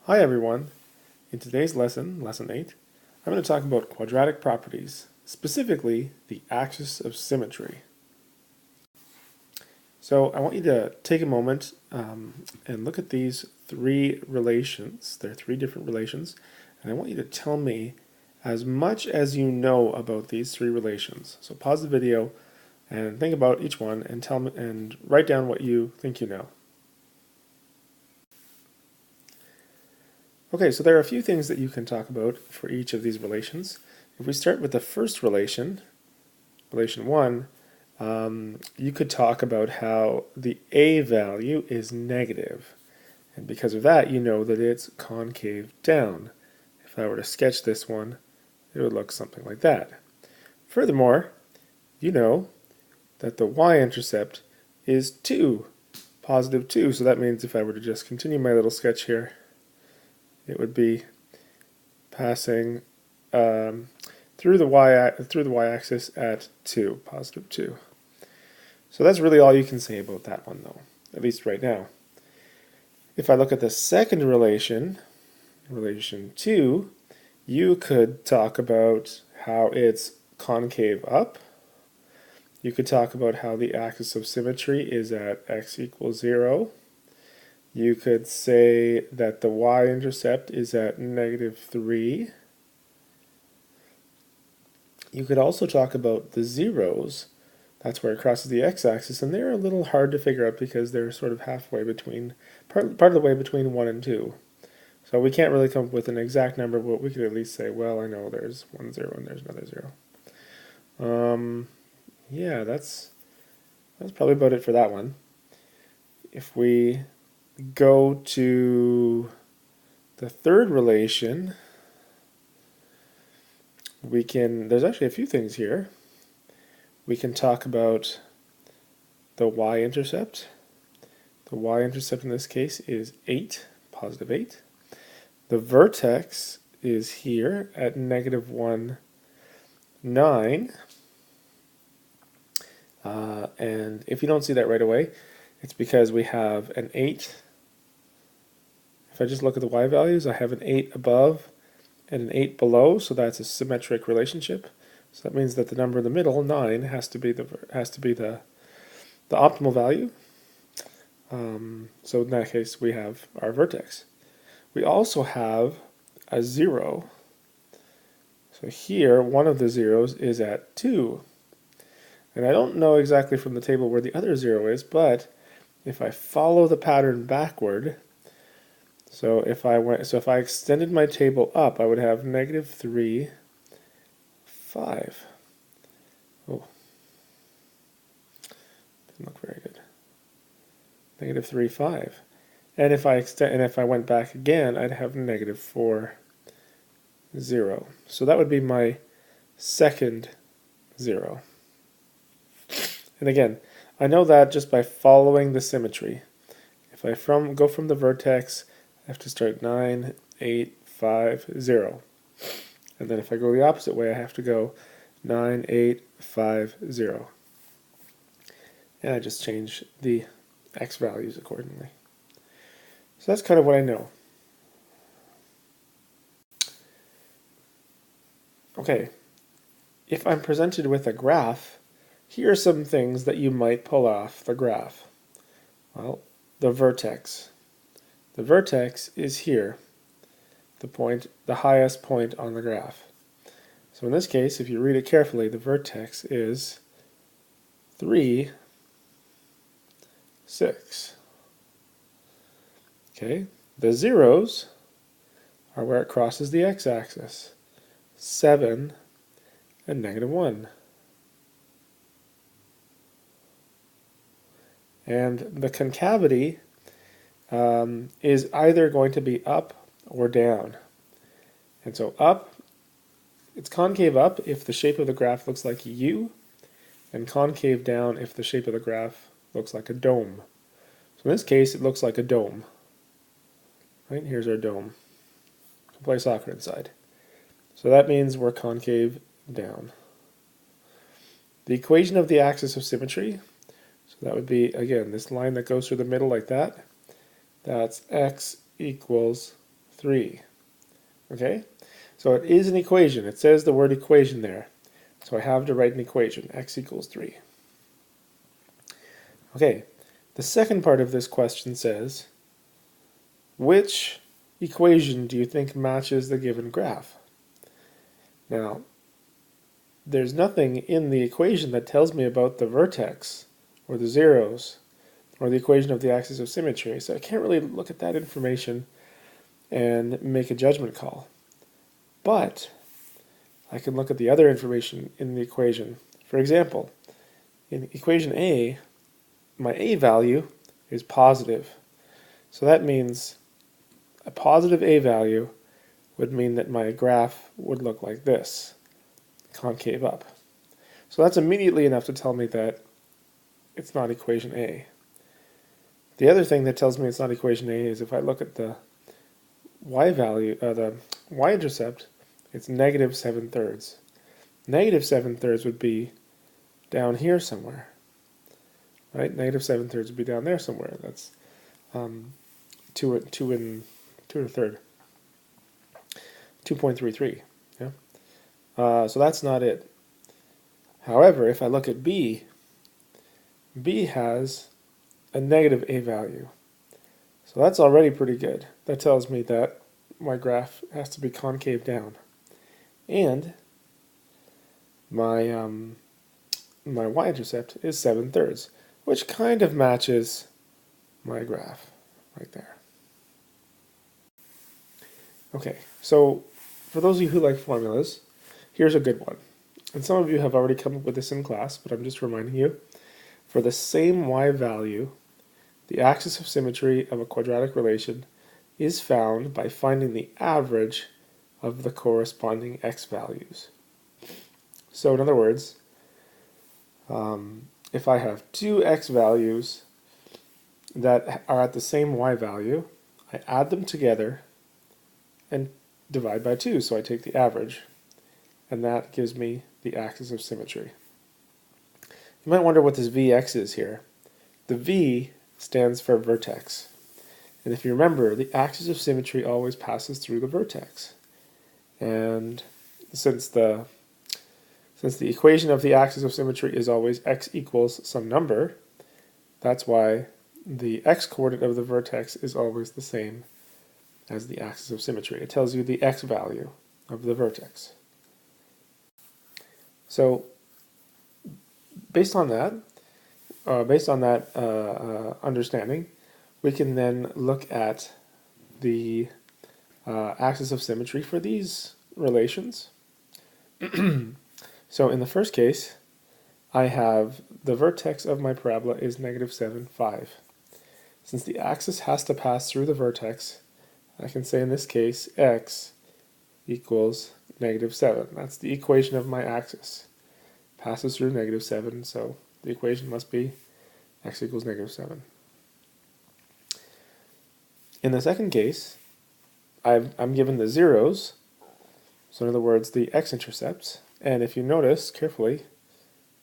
Hi everyone. In today's lesson, lesson 8, I'm going to talk about quadratic properties, specifically the axis of symmetry. So I want you to take a moment and look at these three relations. There are three different relations, and I want you to tell me as much as you know about these three relations. So pause the video and think about each one and tell me and write down what you think you know. Okay, so there are a few things that you can talk about for each of these relations. If we start with the first relation, relation 1, you could talk about how the a value is negative. And because of that, you know that it's concave down. If I were to sketch this one, it would look something like that. Furthermore, you know that the y-intercept is 2, positive 2. So that means if I were to just continue my little sketch here, it would be passing through the y-axis at 2, positive 2. So that's really all you can say about that one, though, at least right now. If I look at the second relation, relation 2, you could talk about how it's concave up. You could talk about how the axis of symmetry is at x equals 0. You could say that the y-intercept is at negative 3. You could also talk about the zeros. That's where it crosses the x-axis, and they're a little hard to figure out because they're sort of halfway between, part of the way between 1 and 2. So we can't really come up with an exact number, but we could at least say, well, I know there's 1 0 and there's another 0. Yeah, that's probably about it for that one. If we go to the third relation, there's actually a few things here. We can talk about the y-intercept. The y-intercept in this case is 8, positive 8. The vertex is here at negative 1, 9. And if you don't see that right away, it's because we have an 8. If I just look at the y values, I have an 8 above and an 8 below, so that's a symmetric relationship. So that means that the number in the middle, 9, has to be the optimal value. So in that case, we have our vertex. We also have a 0. So here, one of the zeros is at 2. And I don't know exactly from the table where the other 0 is, but if I follow the pattern backward, so if I extended my table up, I would have negative 3, 5. Oh, didn't look very good. Negative 3, 5. And if I went back again, I'd have negative 4, 0. So that would be my second 0. And again, I know that just by following the symmetry. If I go from the vertex, I have to start 9, 8, 5, 0. And then if I go the opposite way, I have to go 9, 8, 5, 0. And I just change the x values accordingly. So that's kind of what I know. Okay, if I'm presented with a graph, here are some things that you might pull off the graph. Well, the vertex. The vertex is here, the highest point on the graph. So in this case, if you read it carefully, the vertex is 3, 6. Okay, the zeros are where it crosses the x-axis, 7 and negative 1. And the concavity is either going to be up or down. And so up, it's concave up if the shape of the graph looks like a U, and concave down if the shape of the graph looks like a dome. So in this case, it looks like a dome. Right, here's our dome. We can play soccer inside. So that means we're concave down. The equation of the axis of symmetry, so that would be, again, this line that goes through the middle like that. That's x equals 3. Okay? So it is an equation. It says the word equation there. So I have to write an equation, x equals 3. Okay, the second part of this question says, which equation do you think matches the given graph? Now, there's nothing in the equation that tells me about the vertex or the zeros or the equation of the axis of symmetry, so I can't really look at that information and make a judgment call. But I can look at the other information in the equation. For example, in equation A, my A value is positive. So that means a positive A value would mean that my graph would look like this, concave up. So that's immediately enough to tell me that it's not equation A. The other thing that tells me it's not equation A is if I look at the y value, the y-intercept, it's negative 7/3. Negative 7/3 would be down here somewhere, right? Negative 7/3 would be down there somewhere. That's 2 and a third, 2.33. Yeah. So that's not it. However, if I look at B, B has a negative A value. So that's already pretty good. That tells me that my graph has to be concave down. And my my y-intercept is 7/3, which kind of matches my graph right there. Okay, so for those of you who like formulas, here's a good one. And some of you have already come up with this in class, but I'm just reminding you. For the same y value, the axis of symmetry of a quadratic relation is found by finding the average of the corresponding x values. So in other words, if I have two x values that are at the same y value, I add them together and divide by 2, so I take the average, and that gives me the axis of symmetry. You might wonder what this Vx is here. The V stands for vertex, and if you remember, the axis of symmetry always passes through the vertex, and since the equation of the axis of symmetry is always x equals some number, that's why the x-coordinate of the vertex is always the same as the axis of symmetry. It tells you the x value of the vertex. So based on that understanding, we can then look at the axis of symmetry for these relations. So in the first case, I have the vertex of my parabola is negative 7, 5. Since the axis has to pass through the vertex, I can say in this case x equals negative 7. That's the equation of my axis. Passes through negative 7, so the equation must be x equals negative 7. In the second case, I'm given the zeros, so in other words the x-intercepts, and if you notice carefully,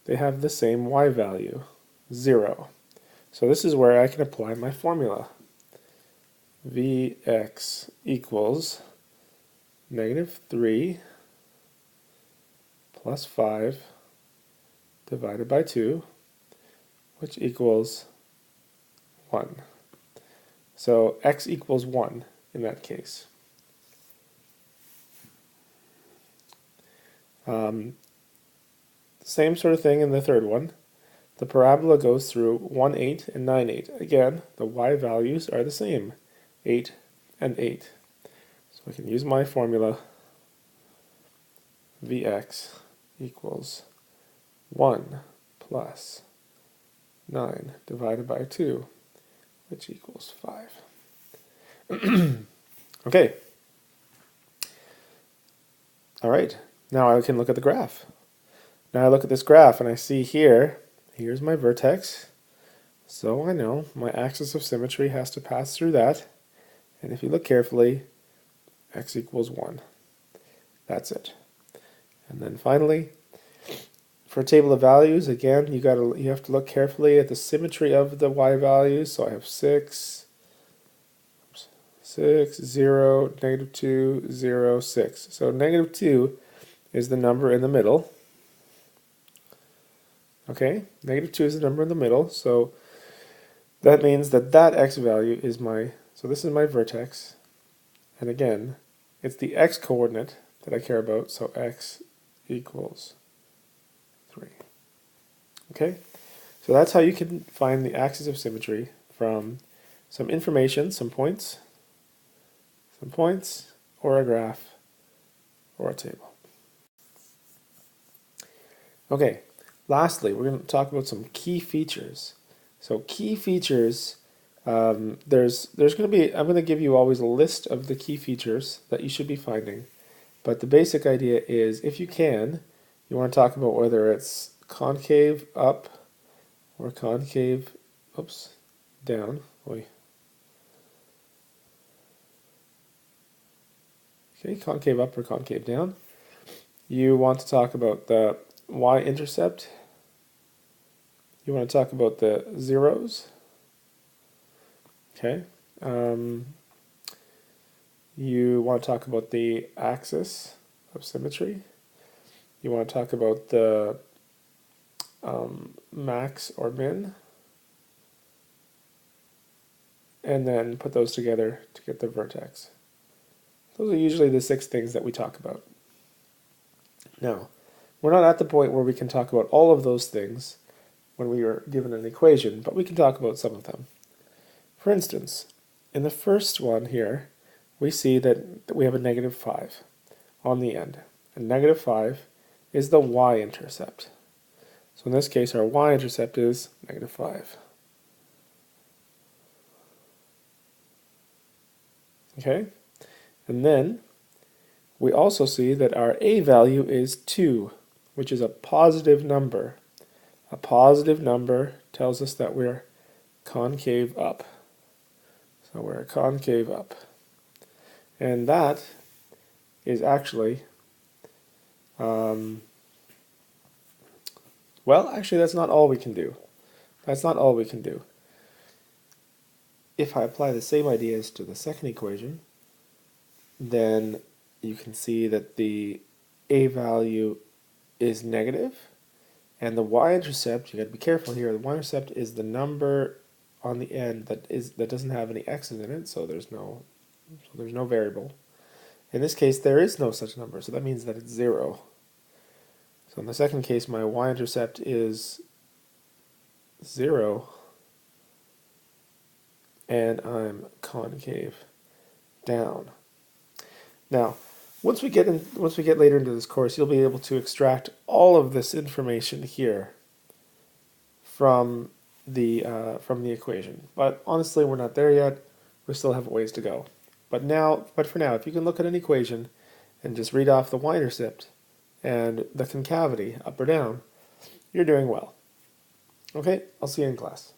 they have the same y value, 0. So this is where I can apply my formula. Vx equals negative 3 plus 5 divided by 2, which equals 1. So x equals 1 in that case. Same sort of thing in the third one. The parabola goes through 1, 8 and 9, 8. Again, the y values are the same, 8 and 8. So I can use my formula, Vx equals 1 plus 9 divided by 2, which equals 5. Okay. All right. Now I can look at the graph. Now I look at this graph and I see here's my vertex. So I know my axis of symmetry has to pass through that. And if you look carefully, x equals 1. That's it. And then finally, for a table of values, again, you have to look carefully at the symmetry of the y values. So I have 6, 6, 0, negative 2, 0, 6. So negative 2 is the number in the middle. Okay, negative 2 is the number in the middle, so that means that that x value is so this is my vertex, and again, it's the x coordinate that I care about, so x equals 3. Okay, so that's how you can find the axis of symmetry from some information, some points, or a graph, or a table. Okay, lastly, we're going to talk about some key features. So key features, there's going to be, I'm going to give you always a list of the key features that you should be finding. But the basic idea is, if you can, you want to talk about whether it's concave up or concave, down. Okay, concave up or concave down. You want to talk about the y-intercept. You want to talk about the zeros. Okay. You want to talk about the axis of symmetry. You want to talk about the max or min. And then put those together to get the vertex. Those are usually the 6 things that we talk about. Now, we're not at the point where we can talk about all of those things when we are given an equation, but we can talk about some of them. For instance, in the first one here, we see that we have a negative 5 on the end. And negative 5 is the y-intercept. So in this case, our y-intercept is negative 5. Okay? And then we also see that our a value is 2, which is a positive number. A positive number tells us that we're concave up. So we're concave up. And that is actually, well, actually that's not all we can do. That's not all we can do. If I apply the same ideas to the second equation, then you can see that the a value is negative, and the y-intercept, you got to be careful here, the y-intercept is the number on the end that doesn't have any x's in it, so there's no variable. In this case, there is no such number, so that means that it's 0. So in the second case, my y-intercept is 0, and I'm concave down. Now, once we get later into this course, you'll be able to extract all of this information here from the equation. But honestly, we're not there yet. We still have a ways to go. But for now, if you can look at an equation and just read off the y-intercept and the concavity, up or down, you're doing well. Okay, I'll see you in class.